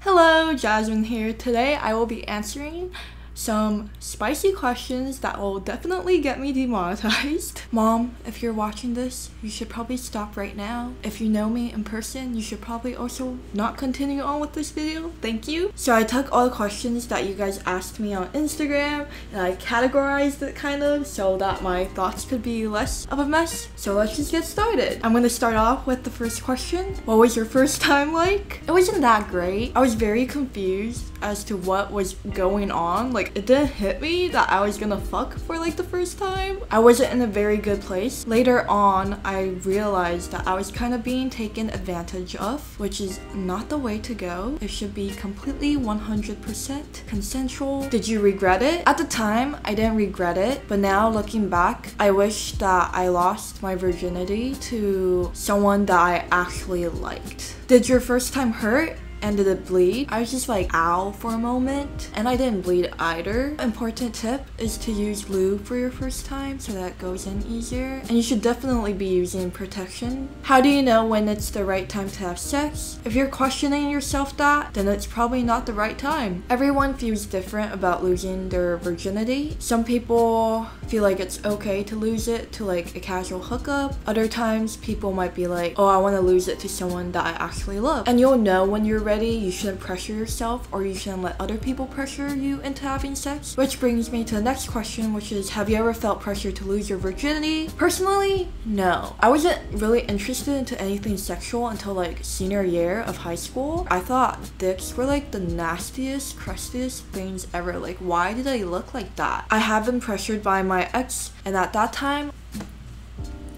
Hello, Jasmine here. Today I will be answering some spicy questions that will definitely get me demonetized. Mom, if you're watching this, you should probably stop right now. If you know me in person, you should probably also not continue on with this video. Thank you. So I took all the questions that you guys asked me on Instagram and I categorized it kind of so that my thoughts could be less of a mess. So let's just get started. I'm gonna start off with the first question. What was your first time like? It wasn't that great. I was very confused as to what was going on. Like, it didn't hit me that I was gonna fuck for like the first time. I wasn't in a very good place. Later on, I realized that I was kind of being taken advantage of, which is not the way to go. It should be completely 100% consensual. Did you regret it? At the time, I didn't regret it, but now looking back, I wish that I lost my virginity to someone that I actually liked. Did your first time hurt? And did it bleed? I was just like, ow, for a moment. And I didn't bleed either. Important tip is to use lube for your first time so that it goes in easier. And you should definitely be using protection. How do you know when it's the right time to have sex? If you're questioning yourself that, then it's probably not the right time. Everyone feels different about losing their virginity. Some people feel like it's okay to lose it to like a casual hookup. Other times, people might be like, oh, I want to lose it to someone that I actually love. And you'll know when you're ready. You shouldn't pressure yourself, or you shouldn't let other people pressure you into having sex. Which brings me to the next question, which is, have you ever felt pressure to lose your virginity? Personally, no. I wasn't really interested into anything sexual until like senior year of high school. I thought dicks were like the nastiest, crustiest things ever. Like, why did they look like that? I have been pressured by my ex, and at that time,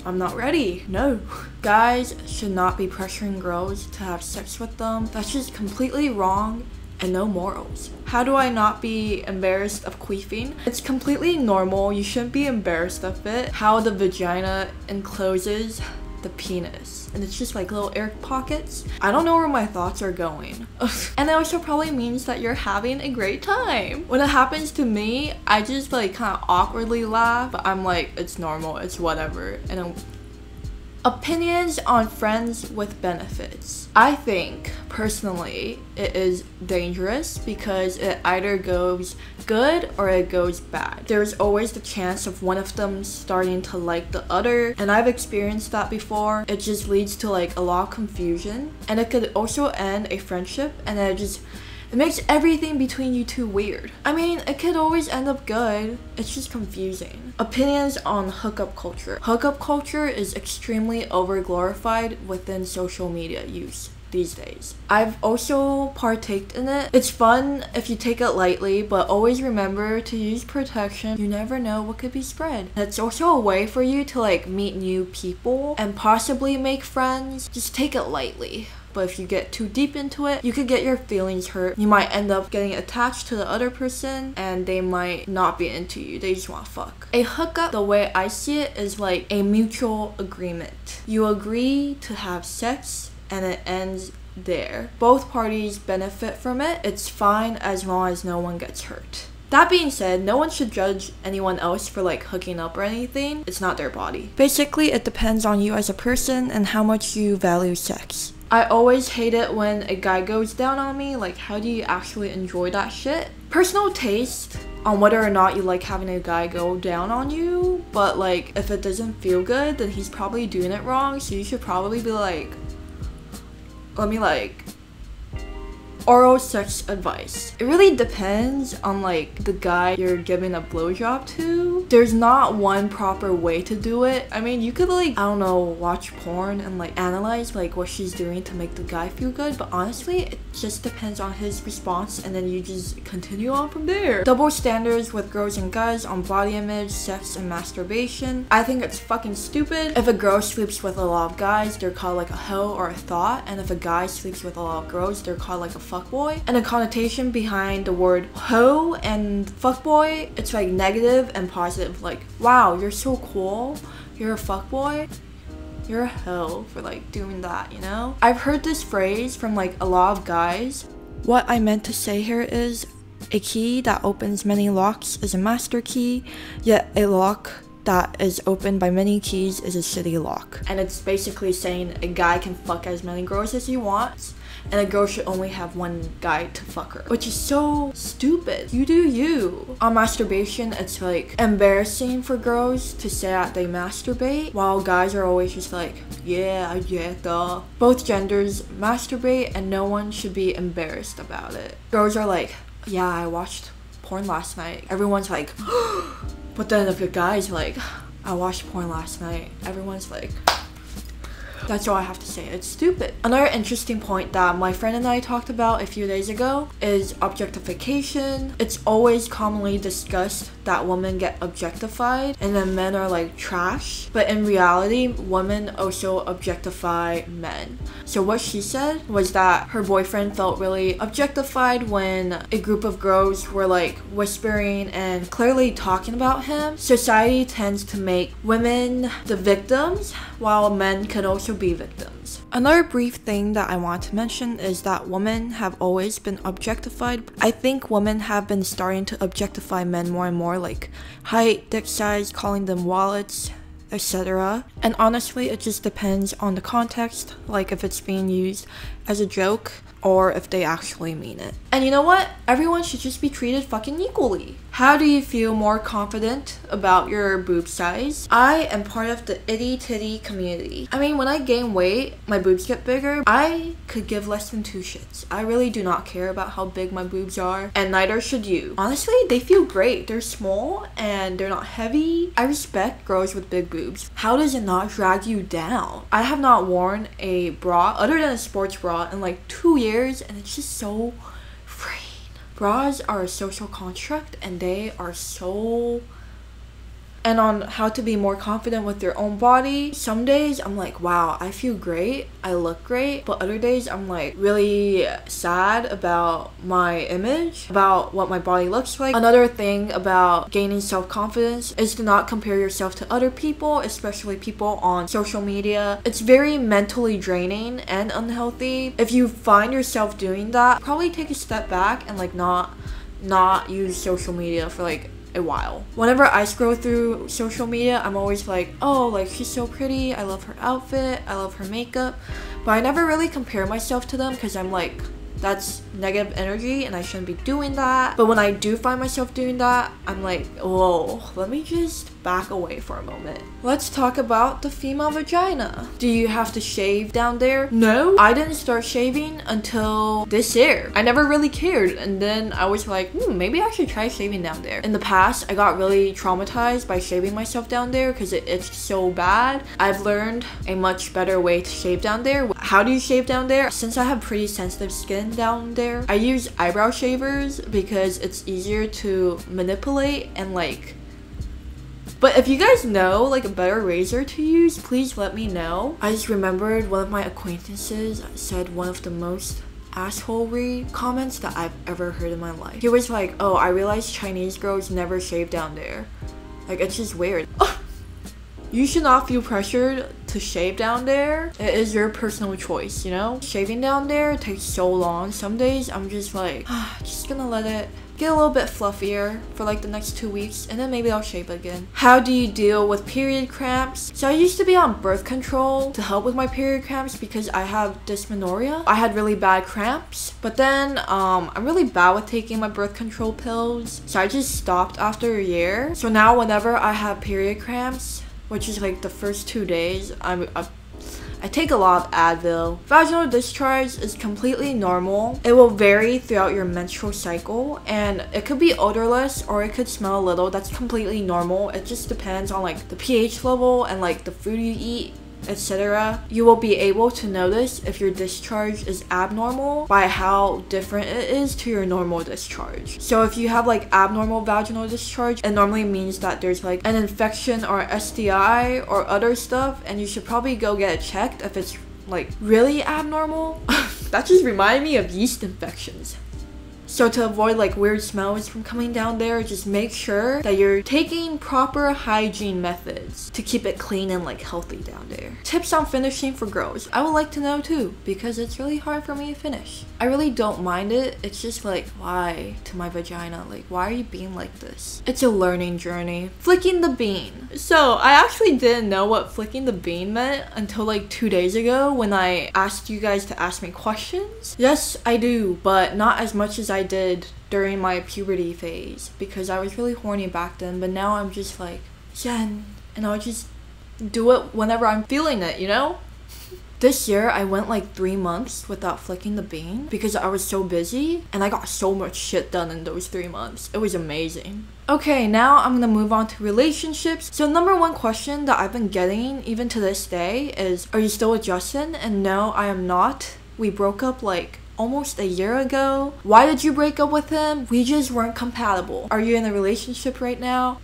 I'm not ready. No. Guys should not be pressuring girls to have sex with them. That's just completely wrong and no morals. How do I not be embarrassed of queefing? It's completely normal. You shouldn't be embarrassed of it. How the vagina encloses the penis. And it's just like little air pockets. I don't know where my thoughts are going. And it also probably means that you're having a great time. When it happens to me, I just like kind of awkwardly laugh, but I'm like, it's normal, it's whatever. And opinions on friends with benefits. I think, personally, it is dangerous because it either goes good or it goes bad. There's always the chance of one of them starting to like the other, and I've experienced that before. It just leads to like a lot of confusion, and it could also end a friendship, and it makes everything between you two weird. I mean, it could always end up good. It's just confusing. Opinions on hookup culture. Hookup culture is extremely over-glorified within social media use these days. I've also partaked in it. It's fun if you take it lightly, but always remember to use protection. You never know what could be spread. It's also a way for you to like meet new people and possibly make friends. Just take it lightly. But if you get too deep into it, you could get your feelings hurt. You might end up getting attached to the other person and they might not be into you. They just want to fuck. A hookup, the way I see it, is like a mutual agreement. You agree to have sex and it ends there. Both parties benefit from it. It's fine as long as no one gets hurt. That being said, no one should judge anyone else for like hooking up or anything. It's not their body. Basically, it depends on you as a person and how much you value sex. I always hate it when a guy goes down on me. Like, how do you actually enjoy that shit? Personal taste on whether or not you like having a guy go down on you, but like if it doesn't feel good, then he's probably doing it wrong, so you should probably be like, let me like oral sex advice. It really depends on like the guy you're giving a blowjob to. There's not one proper way to do it. I mean, you could like, I don't know, watch porn and like analyze like what she's doing to make the guy feel good, but honestly, it just depends on his response, and then you just continue on from there. Double standards with girls and guys on body image, sex, and masturbation. I think it's fucking stupid. If a girl sleeps with a lot of guys, they're called like a hoe or a thought, and if a guy sleeps with a lot of girls, they're called like a fuckboy. And the connotation behind the word hoe and fuckboy, it's like negative and positive. Like, wow, you're so cool, you're a fuckboy, you're a hoe for like doing that, you know? I've heard this phrase from like a lot of guys. What I meant to say here is, a key that opens many locks is a master key, yet a lock that is opened by many keys is a shitty lock. And it's basically saying a guy can fuck as many girls as he wants, and a girl should only have one guy to fuck her, which is so stupid. You do you. On masturbation, it's like embarrassing for girls to say that they masturbate, while guys are always just like, yeah, duh. Both genders masturbate and no one should be embarrassed about it. Girls are like, yeah, I watched porn last night. Everyone's like, but then if a guy's like, I watched porn last night, everyone's like, that's all I have to say. It's stupid. Another interesting point that my friend and I talked about a few days ago is objectification. It's always commonly discussed that women get objectified and then men are like trash. But in reality, women also objectify men. So what she said was that her boyfriend felt really objectified when a group of girls were like whispering and clearly talking about him. Society tends to make women the victims, while men could also be victims. Another brief thing that I want to mention is that women have always been objectified. I think women have been starting to objectify men more and more, like height, dick size, calling them wallets, etc. And honestly, it just depends on the context, like if it's being used as a joke or if they actually mean it. And you know what? Everyone should just be treated fucking equally. How do you feel more confident about your boob size? I am part of the itty titty community. I mean, when I gain weight, my boobs get bigger. I could give less than two shits. I really do not care about how big my boobs are, and neither should you. Honestly, they feel great. They're small and they're not heavy. I respect girls with big boobs. How does it not drag you down? I have not worn a bra other than a sports bra in like 2 years, and it's just so freeing. Bras are a social construct and they are so... And on how to be more confident with your own body, some days I'm like, wow, I feel great, I look great, but other days I'm like really sad about my image, about what my body looks like. Another thing about gaining self-confidence is to not compare yourself to other people, especially people on social media. It's very mentally draining and unhealthy. If you find yourself doing that, probably take a step back and like not use social media for like a while. Whenever I scroll through social media, I'm always like, oh, like she's so pretty, I love her outfit, I love her makeup, but I never really compare myself to them because I'm like, that's negative energy and I shouldn't be doing that. But when I do find myself doing that, I'm like, whoa, let me just back away for a moment. Let's talk about the female vagina. Do you have to shave down there? No, I didn't start shaving until this year. I never really cared, and then I was like, maybe I should try shaving down there. In the past, I got really traumatized by shaving myself down there because it itched so bad. I've learned a much better way to shave down there. How do you shave down there? Since I have pretty sensitive skin down there, I use eyebrow shavers because it's easier to manipulate and like... But if you guys know like a better razor to use, please let me know. I just remembered one of my acquaintances said one of the most assholery comments that I've ever heard in my life. He was like, oh, I realized Chinese girls never shave down there. Like, it's just weird. You should not feel pressured to shave down there. It is your personal choice, you know? Shaving down there takes so long. Some days I'm just like, just gonna let it get a little bit fluffier for like the next 2 weeks, and then maybe I'll shave again. How do you deal with period cramps? So I used to be on birth control to help with my period cramps because I have dysmenorrhea. I had really bad cramps, but then I'm really bad with taking my birth control pills, so I just stopped after a year. So now whenever I have period cramps, which is like the first 2 days, I take a lot of Advil. Vaginal discharge is completely normal. It will vary throughout your menstrual cycle, and it could be odorless or it could smell a little. That's completely normal. It just depends on like the pH level and like the food you eat, etc. You will be able to notice if your discharge is abnormal by how different it is to your normal discharge. So if you have like abnormal vaginal discharge, it normally means that there's like an infection or STI or other stuff, and you should probably go get it checked if it's like really abnormal. That just reminded me of yeast infections. So to avoid like weird smells from coming down there, just make sure that you're taking proper hygiene methods to keep it clean and like healthy down there. Tips on finishing for girls. I would like to know too, because it's really hard for me to finish. I really don't mind it. It's just like, why to my vagina? Like, why are you being like this? It's a learning journey. Flicking the bean. So I actually didn't know what flicking the bean meant until like 2 days ago when I asked you guys to ask me questions. Yes, I do, but not as much as I did during my puberty phase because I was really horny back then, but now I'm just like, Jen, and I'll just do it whenever I'm feeling it, you know? This year, I went like 3 months without flicking the bean because I was so busy and I got so much shit done in those 3 months. It was amazing. Okay, now I'm gonna move on to relationships. So number one question that I've been getting even to this day is, are you still with Justin? And no, I am not. We broke up like almost a year ago. Why did you break up with him? We just weren't compatible. Are you in a relationship right now?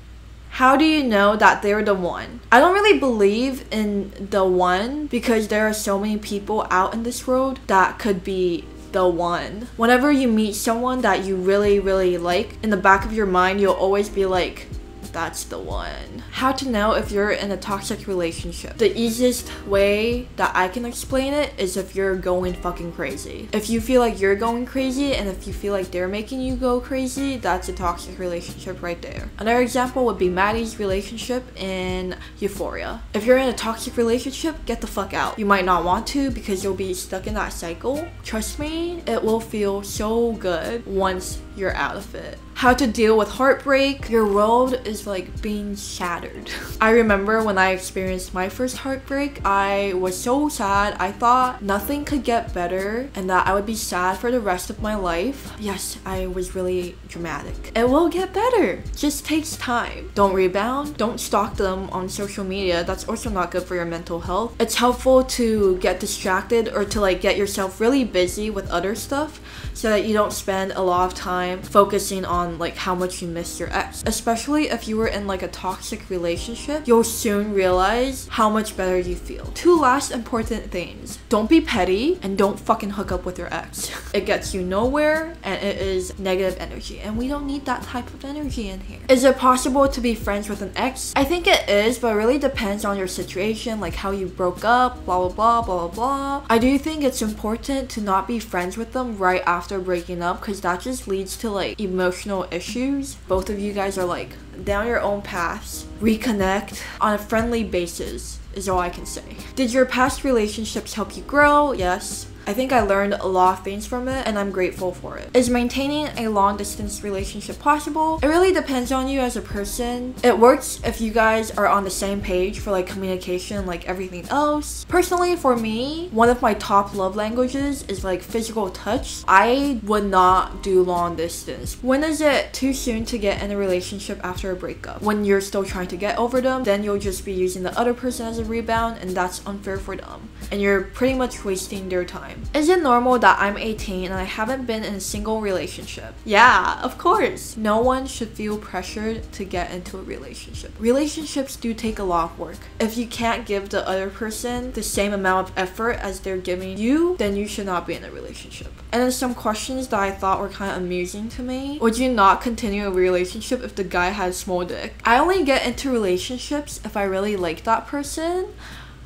How do you know that they're the one? I don't really believe in the one because there are so many people out in this world that could be the one. Whenever you meet someone that you really, really like, in the back of your mind, you'll always be like, that's the one. How to know if you're in a toxic relationship. The easiest way that I can explain it is if you're going fucking crazy. If you feel like you're going crazy and if you feel like they're making you go crazy, that's a toxic relationship right there. Another example would be Maddie's relationship in Euphoria. If you're in a toxic relationship, get the fuck out. You might not want to because you'll be stuck in that cycle. Trust me, it will feel so good once you're out of it. How to deal with heartbreak. Your world is like being shattered. I remember when I experienced my first heartbreak, I was so sad. I thought nothing could get better and that I would be sad for the rest of my life. Yes, I was really dramatic. It will get better. Just takes time. Don't rebound. Don't stalk them on social media. That's also not good for your mental health. It's helpful to get distracted or to like get yourself really busy with other stuff so that you don't spend a lot of time focusing on like how much you miss your ex. Especially if you were in like a toxic relationship, you'll soon realize how much better you feel. 2 last important things. Don't be petty and don't fucking hook up with your ex. It gets you nowhere and it is negative energy and we don't need that type of energy in here. Is it possible to be friends with an ex? I think it is, but it really depends on your situation, like how you broke up, blah blah blah blah blah blah. I do think it's important to not be friends with them right after breaking up because that just leads to like emotional issues. Both of you guys are like down your own paths. Reconnect on a friendly basis is all I can say. Did your past relationships help you grow? Yes. I think I learned a lot of things from it and I'm grateful for it. Is maintaining a long distance relationship possible? It really depends on you as a person. It works if you guys are on the same page for like communication, like everything else. Personally, for me, one of my top love languages is like physical touch. I would not do long distance. When is it too soon to get in a relationship after a breakup? When you're still trying to get over them, then you'll just be using the other person as a rebound and that's unfair for them. And you're pretty much wasting their time. Is it normal that I'm 18 and I haven't been in a single relationship? Yeah, of course. No one should feel pressured to get into a relationship. Relationships do take a lot of work. If you can't give the other person the same amount of effort as they're giving you, then you should not be in a relationship. And then some questions that I thought were kind of amusing to me. Would you not continue a relationship if the guy had a small dick? I only get into relationships if I really like that person.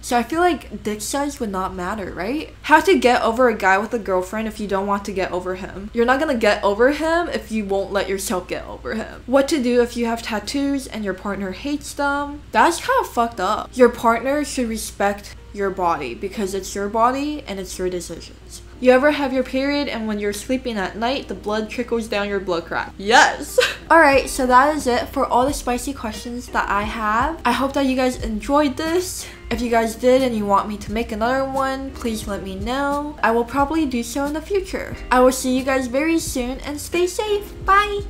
So I feel like dick size would not matter, right? How to get over a guy with a girlfriend if you don't want to get over him. You're not gonna get over him if you won't let yourself get over him. What to do if you have tattoos and your partner hates them. That's kind of fucked up. Your partner should respect your body because it's your body and it's your decisions. You ever have your period and when you're sleeping at night, the blood trickles down your blood crack? Yes! Alright, so that is it for all the spicy questions that I have. I hope that you guys enjoyed this. If you guys did and you want me to make another one, please let me know. I will probably do so in the future. I will see you guys very soon and stay safe. Bye!